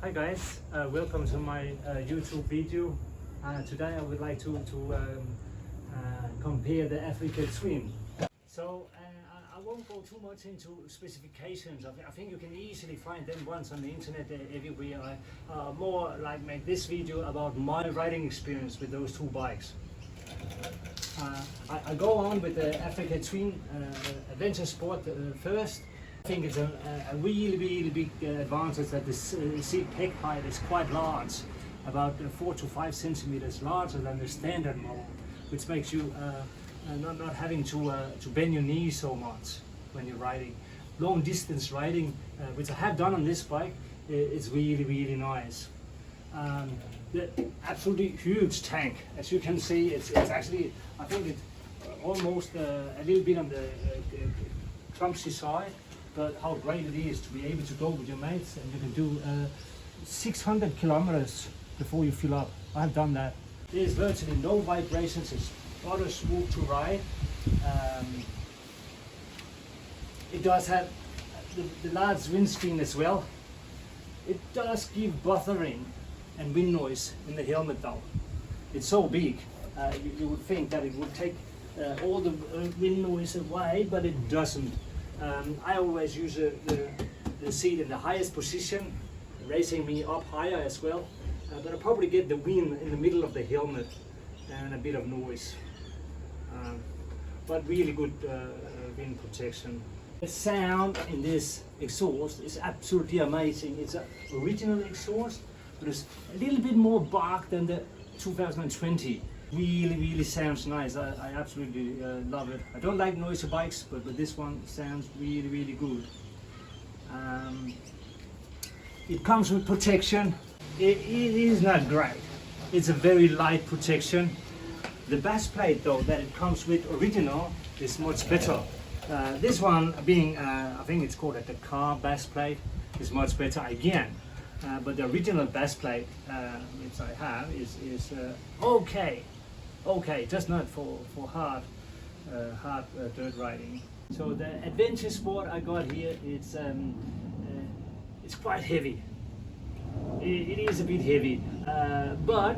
Hi guys, welcome to my YouTube video. Today I would like to compare the Africa Twin. So I won't go too much into specifications. I think you can easily find them once on the internet everywhere. I more like make this video about my riding experience with those two bikes. I go on with the Africa Twin Adventure Sport first. I think it's a really big advantage that the seat peg height is quite large, about 4 to 5 centimeters larger than the standard model, which makes you not having to bend your knees so much when you're riding. Long distance riding, which I have done on this bike, is really nice. The absolutely huge tank, as you can see, it's actually, I think it's almost a little bit on the clumsy side. But how great it is to be able to go with your mates, and you can do 600 kilometers before you fill up. I've done that. There's virtually no vibrations. It's utter smooth to ride. It does have the large windscreen as well. It does give buffering and wind noise in the helmet though. It's so big. You would think that it would take all the wind noise away, but it doesn't. I always use the seat in the highest position, raising me up higher as well. But I probably get the wind in the middle of the helmet and a bit of noise. But really good wind protection. The sound in this exhaust is absolutely amazing. It's an original exhaust, but it's a little bit more bark than the 2020. Really sounds nice. I absolutely love it. I don't like noisy bikes, but this one sounds really good. It comes with protection. It is not great. It's a very light protection. The base plate though that it comes with original is much better. This one being, I think it's called the car base plate, is much better again. But the original base plate, which I have, is okay, just not for hard dirt riding. So the Adventure Sport I got here, it's quite heavy. It is a bit heavy, but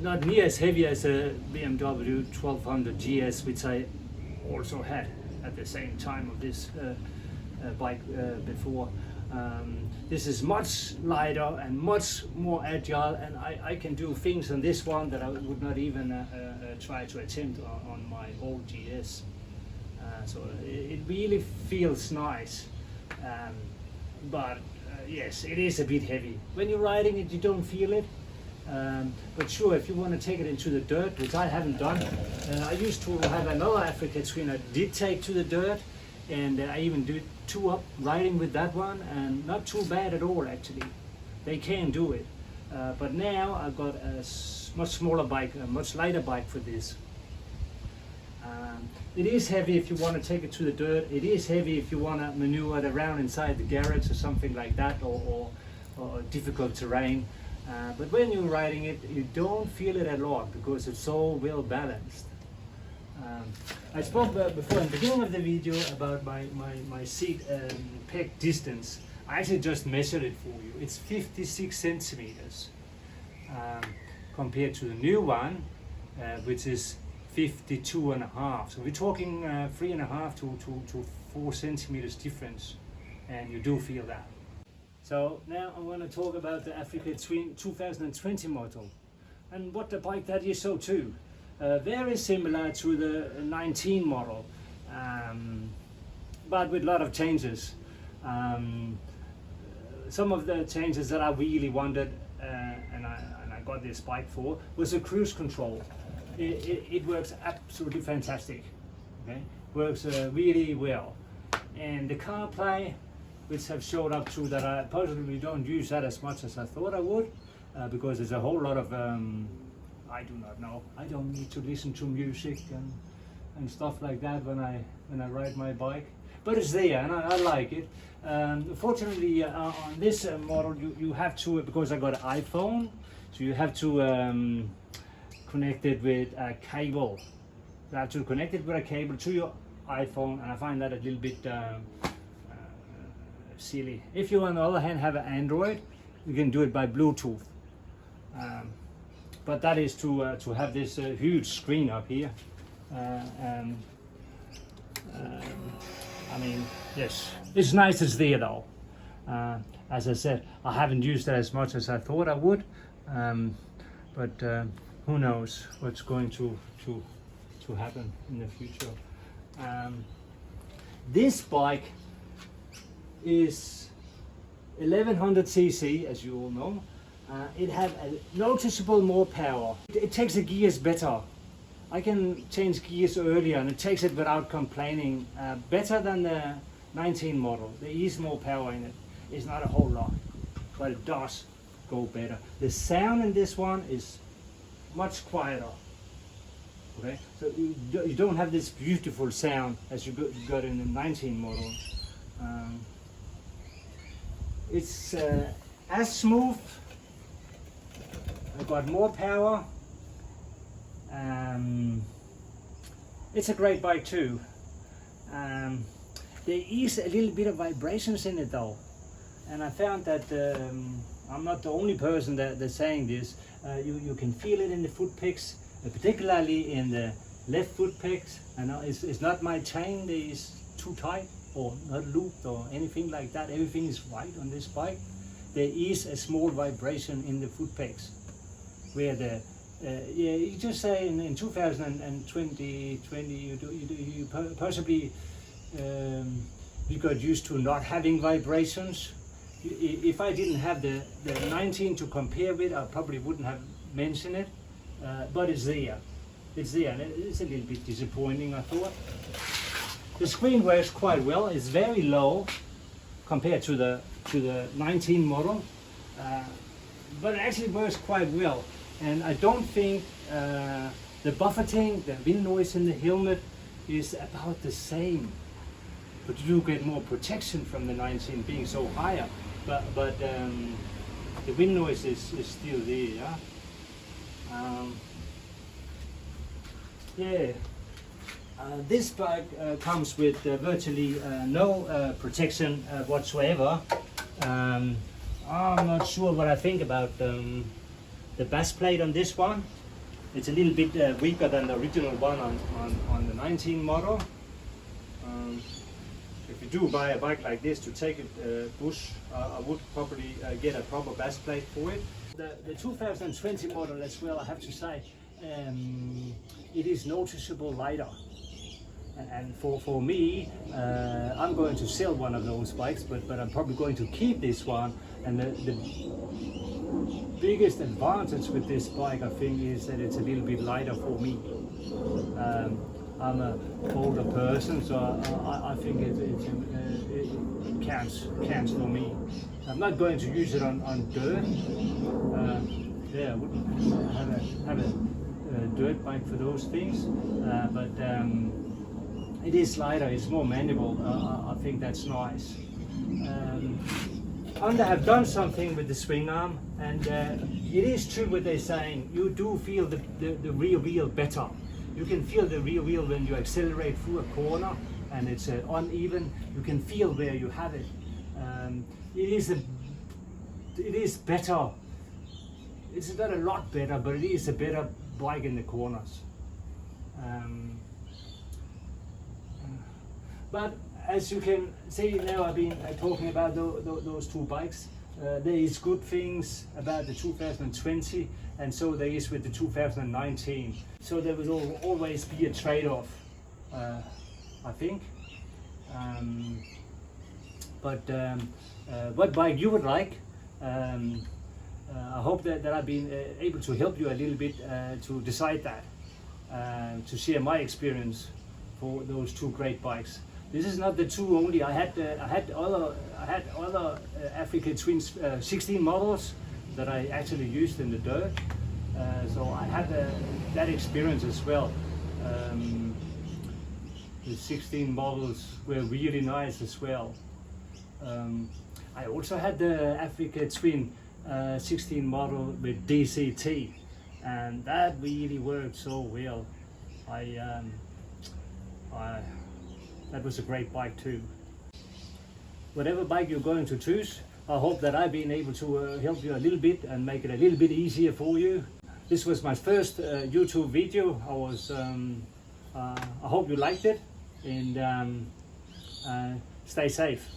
not near as heavy as a BMW 1200 GS, which I also had at the same time of this bike before. This is much lighter and much more agile, and I can do things on this one that I would not even try to attempt on my old GS. So it really feels nice, but yes, it is a bit heavy. When you're riding it, you don't feel it. But sure, if you want to take it into the dirt, which I haven't done, I used to have another Africa Twin I did take to the dirt, and I even did 2-up riding with that one, and not too bad at all actually. They can do it. But now I've got a much smaller bike, a much lighter bike for this. It is heavy if you want to take it to the dirt. It is heavy if you want to maneuver it around inside the garage or something like that, or difficult terrain. But when you're riding it, you don't feel it a lot because it's so well balanced. I spoke before in the beginning of the video about my seat peg distance. I actually just measured it for you. It's 56 centimeters compared to the new one, which is 52.5. So we're talking 3.5 to 4 centimeters difference, and you do feel that. So now I want to talk about the Africa Twin 2020 model and what the bike that is so too. Very similar to the 19 model, but with a lot of changes. Some of the changes that I really wanted, and I got this bike for, was the cruise control. It works absolutely fantastic. Okay, works really well, and the CarPlay, which have showed up too, that I personally don't use that as much as I thought I would, because there's a whole lot of I do not know. I don't need to listen to music and stuff like that when I ride my bike. But it's there, and I like it. Fortunately, on this model, you have to, because I got an iPhone, so you have to connect it with a cable. You have to connect it with a cable to your iPhone, and I find that a little bit silly. If you, on the other hand, have an Android, you can do it by Bluetooth. But that is to have this huge screen up here. I mean, yes, it's nice it's there though. As I said, I haven't used it as much as I thought I would, but who knows what's going to happen in the future. This bike is 1100 cc, as you all know. It has a noticeable more power. It takes the gears better. I can change gears earlier and it takes it without complaining. Better than the 19 model. There is more power in it. It's not a whole lot, but it does go better. The sound in this one is much quieter. Okay, so you don't have this beautiful sound as you got in the 19 model. It's as smooth. I got more power. It's a great bike too. There is a little bit of vibrations in it though, and I found that I'm not the only person that's saying this. You can feel it in the Footpegs, particularly in the left Footpegs. I know it's not my chain that is too tight or not looped or anything like that. Everything is right on this bike. There is a small vibration in the Footpegs where the yeah, you just say in 2020, you possibly you got used to not having vibrations. If I didn't have the 19 to compare with, I probably wouldn't have mentioned it. But it's there. It's there, and it's a little bit disappointing, I thought. The screen works quite well. It's very low compared to the 19 model, but it actually works quite well. And I don't think the buffeting, the wind noise in the helmet is about the same. But you do get more protection from the 19 being so higher. But the wind noise is still there. Yeah. This bike comes with virtually no protection whatsoever. I'm not sure what I think about the bass plate on this one. It's a little bit weaker than the original one on the 19 model. If you do buy a bike like this to take it bush, I would probably get a proper bass plate for it. The 2020 model as well, I have to say, it is noticeable lighter. And for me, I'm going to sell one of those bikes, but I'm probably going to keep this one. And the biggest advantage with this bike, I think, is that it's a little bit lighter for me. I'm an older person, so I think it counts for me. I'm not going to use it on dirt. Yeah, I wouldn't have a dirt bike for those things, but it is lighter, it's more maneuverable. I think that's nice. Honda have done something with the swing arm, and it is true what they're saying. You do feel the rear wheel better. You can feel the rear wheel when you accelerate through a corner and it's uneven. You can feel where you have it. It is better. It's not a lot better, but it is a better bike in the corners. But as you can see now, I've been talking about those two bikes. There is good things about the 2020, and so there is with the 2019. So there will always be a trade-off, I think. What bike you would like? I hope that I've been able to help you a little bit to decide that, to share my experience for those two great bikes. This is not the two only. I had other Africa Twins 16 models that I actually used in the dirt. So I had that experience as well. The 16 models were really nice as well. I also had the Africa Twin 16 model with DCT, and that really worked so well. That was a great bike too. Whatever bike you're going to choose, I hope that I've been able to help you a little bit and make it a little bit easier for you. This was my first YouTube video. I hope you liked it, and stay safe.